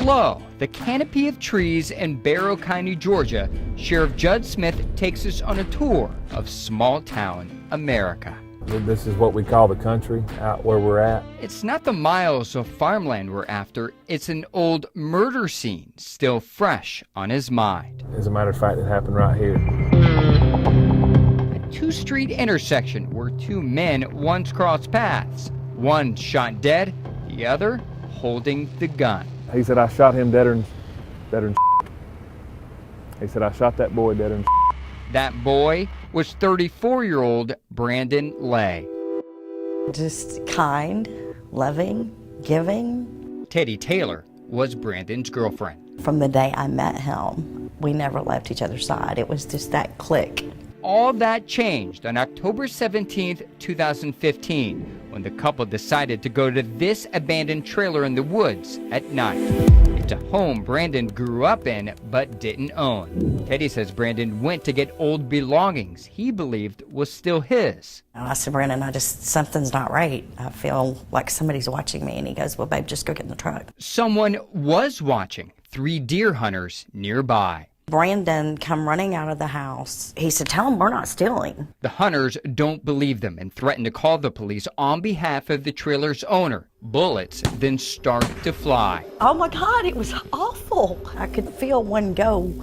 below the canopy of trees in Barrow County, Georgia, Sheriff Judd Smith takes us on a tour of small-town America. This is what we call the country, out where we're at. It's not the miles of farmland we're after, it's an old murder scene still fresh on his mind. As a matter of fact, it happened right here. A two-street intersection where two men once crossed paths. One shot dead, the other holding the gun. He said, I shot him deader than He said, I shot that boy deader than That boy was 34-year-old Brandon Lay. Just kind, loving, giving. Teddy Taylor was Brandon's girlfriend. From the day I met him, we never left each other's side. It was just that click. All that changed on October 17th, 2015, when the couple decided to go to this abandoned trailer in the woods at night. It's a home Brandon grew up in but didn't own. Teddy says Brandon went to get old belongings he believed was still his. And I said, Brandon, something's not right. I feel like somebody's watching me. And he goes, well, babe, just go get in the truck. Someone was watching 3 deer hunters nearby. Brandon come running out of the house. He said, tell him we're not stealing. The hunters don't believe them and threaten to call the police on behalf of the trailer's owner. Bullets then start to fly. Oh my God, it was awful. I could feel one go.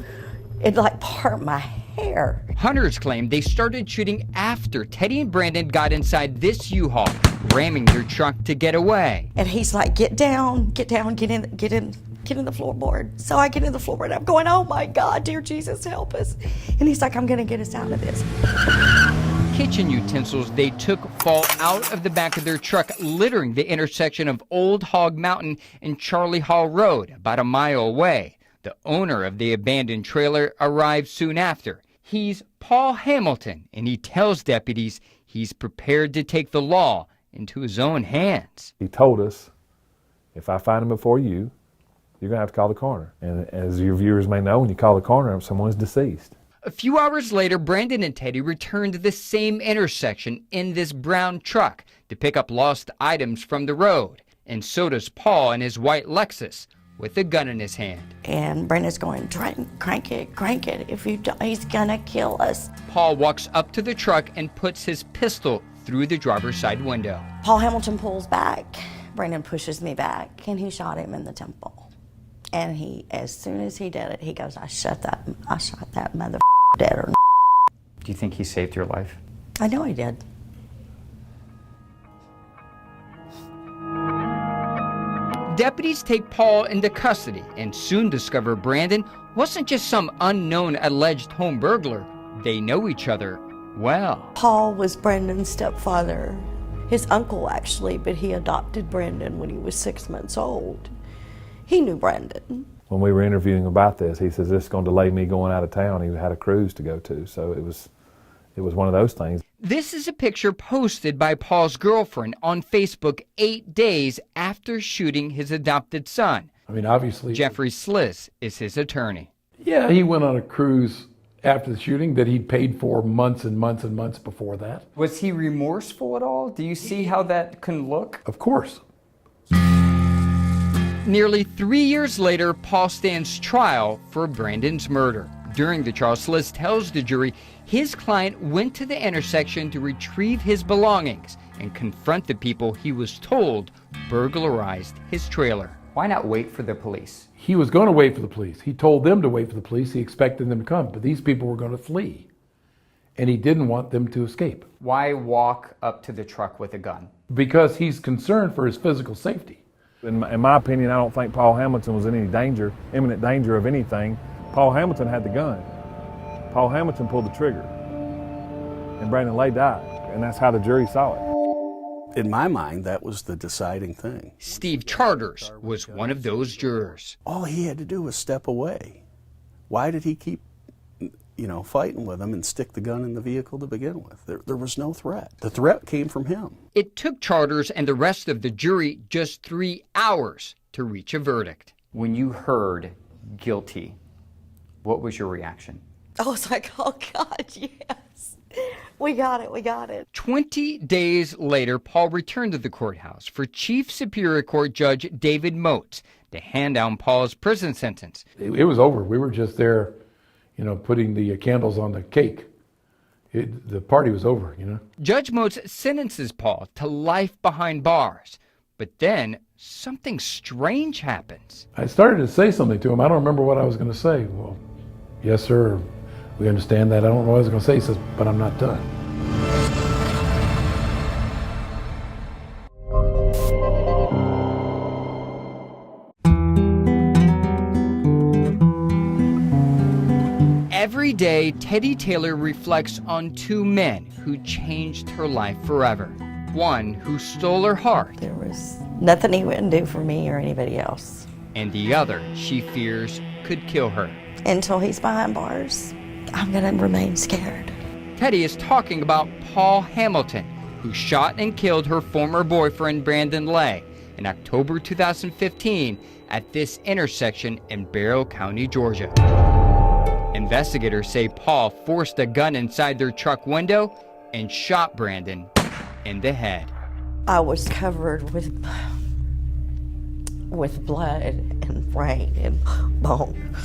It like part my hair. Hunters claim they started shooting after Teddy and Brandon got inside this U-Haul, ramming their truck to get away. And he's like, get down, get in the floorboard. So I get in the floorboard. I'm going, oh my God, dear Jesus, help us. And he's like, I'm going to get us out of this. Kitchen utensils they took fall out of the back of their truck, littering the intersection of Old Hog Mountain and Charlie Hall Road, about a mile away. The owner of the abandoned trailer arrived soon after. He's Paul Hamilton, and he tells deputies he's prepared to take the law into his own hands. He told us, if I find him before you, you're going to have to call the coroner. And as your viewers may know, when you call the coroner, someone's deceased. A few hours later, Brandon and Teddy returned to the same intersection in this brown truck to pick up lost items from the road. And so does Paul in his white Lexus with a gun in his hand. And Brandon's going, crank it. If you don't, he's going to kill us. Paul walks up to the truck and puts his pistol through the driver's side window. Paul Hamilton pulls back. Brandon pushes me back, and he shot him in the temple. And he, as soon as he did it, he goes, I shot that mother dead or Do you think he saved your life? I know he did. Deputies take Paul into custody and soon discover Brandon wasn't just some unknown alleged home burglar. They know each other well. Paul was Brandon's stepfather, his uncle actually, but he adopted Brandon when he was 6 months old. He knew Brandon. When we were interviewing about this, he says, this is going to delay me going out of town. He had a cruise to go to, so it was one of those things. This is a picture posted by Paul's girlfriend on Facebook 8 days after shooting his adopted son. I mean, obviously... Jeffrey Sliss is his attorney. Yeah, he went on a cruise after the shooting that he'd paid for months and months and months before that. Was he remorseful at all? Do you see how that can look? Of course. Nearly 3 years later, Paul stands trial for Brandon's murder. During the trial, Sliss tells the jury his client went to the intersection to retrieve his belongings and confront the people he was told burglarized his trailer. Why not wait for the police? He was going to wait for the police. He told them to wait for the police. He expected them to come, but these people were going to flee. And he didn't want them to escape. Why walk up to the truck with a gun? Because he's concerned for his physical safety. In my opinion, I don't think Paul Hamilton was in any danger, imminent danger of anything. Paul Hamilton had the gun. Paul Hamilton pulled the trigger. And Brandon Lay died. And that's how the jury saw it. In my mind, that was the deciding thing. Steve Charters was one of those jurors. All he had to do was step away. Why did he keep, fighting with him and stick the gun in the vehicle to begin with? There was no threat. The threat came from him. It took Charters and the rest of the jury just 3 hours to reach a verdict. When you heard guilty, what was your reaction? I was like, oh God, yes. We got it. 20 days later, Paul returned to the courthouse for Chief Superior Court Judge David Moats to hand down Paul's prison sentence. It was over. We were just there, putting the candles on the cake. The party was over, Judge Moats sentences Paul to life behind bars. But then something strange happens. I started to say something to him. I don't remember what I was going to say. Well, yes, sir. We understand that. I don't know what I was going to say. He says, but I'm not done. Every day, Teddy Taylor reflects on two men who changed her life forever. One who stole her heart, There was nothing he wouldn't do for me or anybody else. and the other she fears could kill her. Until he's behind bars, I'm going to remain scared. Teddy is talking about Paul Hamilton, who shot and killed her former boyfriend Brandon Lay in October 2015 at this intersection in Barrow County, Georgia. Investigators say Paul forced a gun inside their truck window and shot Brandon in the head. I was covered with blood and rain and bone.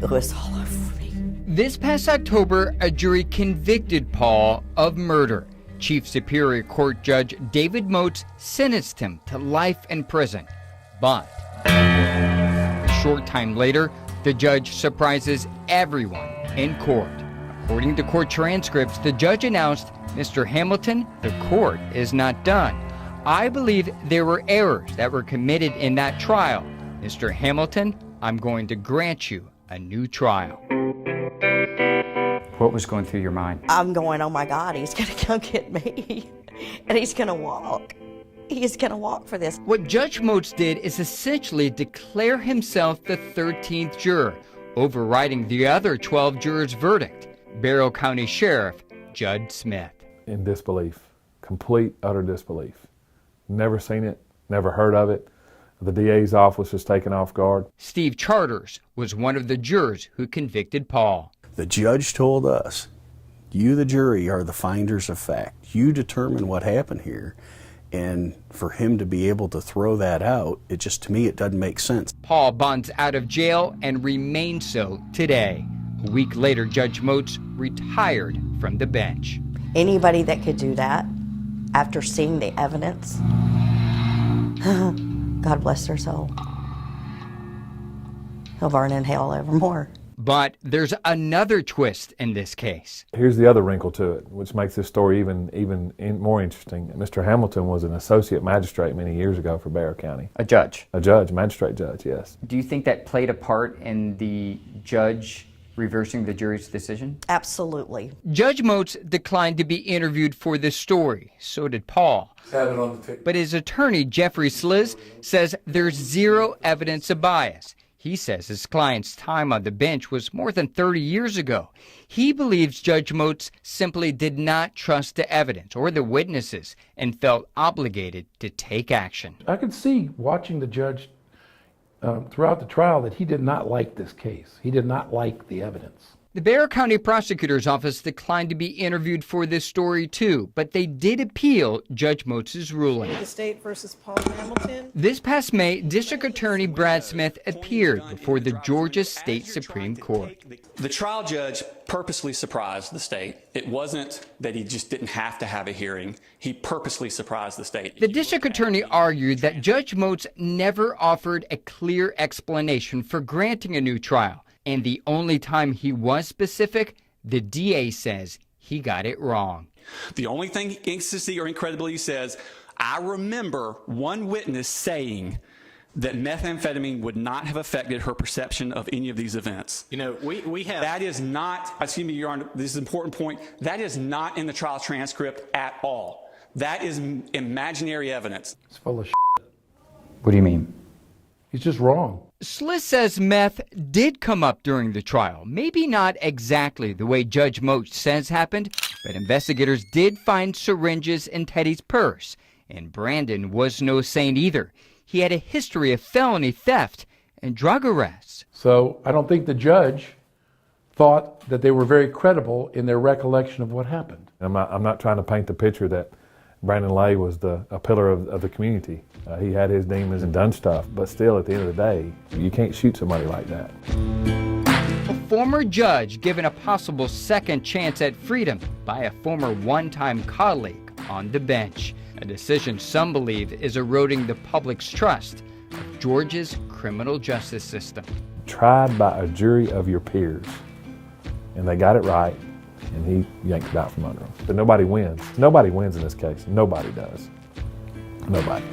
It was all over me. This past October, a jury convicted Paul of murder. Chief Superior Court Judge David Moats sentenced him to life in prison. But a short time later, the judge surprises everyone in court. According to court transcripts, the judge announced, "Mr. Hamilton, the court is not done. I believe there were errors that were committed in that trial. Mr. Hamilton, I'm going to grant you a new trial." What was going through your mind? I'm going, oh my God, he's going to come get me. And he's going to walk. He's going to walk for this. What Judge Moats did is essentially declare himself the 13th juror, overriding the other 12 jurors' verdict. Barrow County Sheriff Judd Smith. In disbelief, complete, utter disbelief. Never seen it, never heard of it. The DA's office was taken off guard. Steve Charters was one of the jurors who convicted Paul. The judge told us, you, the jury, are the finders of fact. You determine what happened here. And for him to be able to throw that out, to me, it doesn't make sense. Paul bonds out of jail and remains so today. A week later, Judge Moats retired from the bench. Anybody that could do that after seeing the evidence, God bless their soul. He'll burn in hell evermore. But there's another twist in this case. Here's the other wrinkle to it, which makes this story even more interesting. Mr. Hamilton was an associate magistrate many years ago for Barrow County. A judge. A judge, magistrate judge, yes. Do you think that played a part in the judge reversing the jury's decision? Absolutely. Judge Moats declined to be interviewed for this story. So did Paul. But his attorney, Jeffrey Sliz, says there's zero evidence of bias. He says his client's time on the bench was more than 30 years ago. He believes Judge Moats simply did not trust the evidence or the witnesses and felt obligated to take action. I could see watching the judge throughout the trial that he did not like this case. He did not like the evidence. The Barrow County Prosecutor's Office declined to be interviewed for this story too, but they did appeal Judge Moats' ruling. The state versus Paul Hamilton. This past May, District Attorney Brad Smith appeared before the Georgia State Supreme Court. The trial judge purposely surprised the state. It wasn't that he just didn't have to have a hearing. He purposely surprised the state. The district attorney argued that Judge Moats never offered a clear explanation for granting a new trial. And the only time he was specific, the DA says he got it wrong. The only thing inconsistency or incredibility says, I remember one witness saying that methamphetamine would not have affected her perception of any of these events. You know, we have... That is not, excuse me, Your Honor, this is an important point. That is not in the trial transcript at all. That is imaginary evidence. It's full of shit. What do you mean? He's just wrong. Sliss says meth did come up during the trial. Maybe not exactly the way Judge Moats says happened, but investigators did find syringes in Teddy's purse. And Brandon was no saint either. He had a history of felony theft and drug arrests. So I don't think the judge thought that they were very credible in their recollection of what happened. I'm not trying to paint the picture that Brandon Lay was a pillar of the community. He had his demons and done stuff, but still, at the end of the day, you can't shoot somebody like that. A former judge given a possible second chance at freedom by a former one-time colleague on the bench. A decision some believe is eroding the public's trust of Georgia's criminal justice system. Tried by a jury of your peers, and they got it right, and he yanked it out from under them. But nobody wins. Nobody wins in this case. Nobody does. Nobody.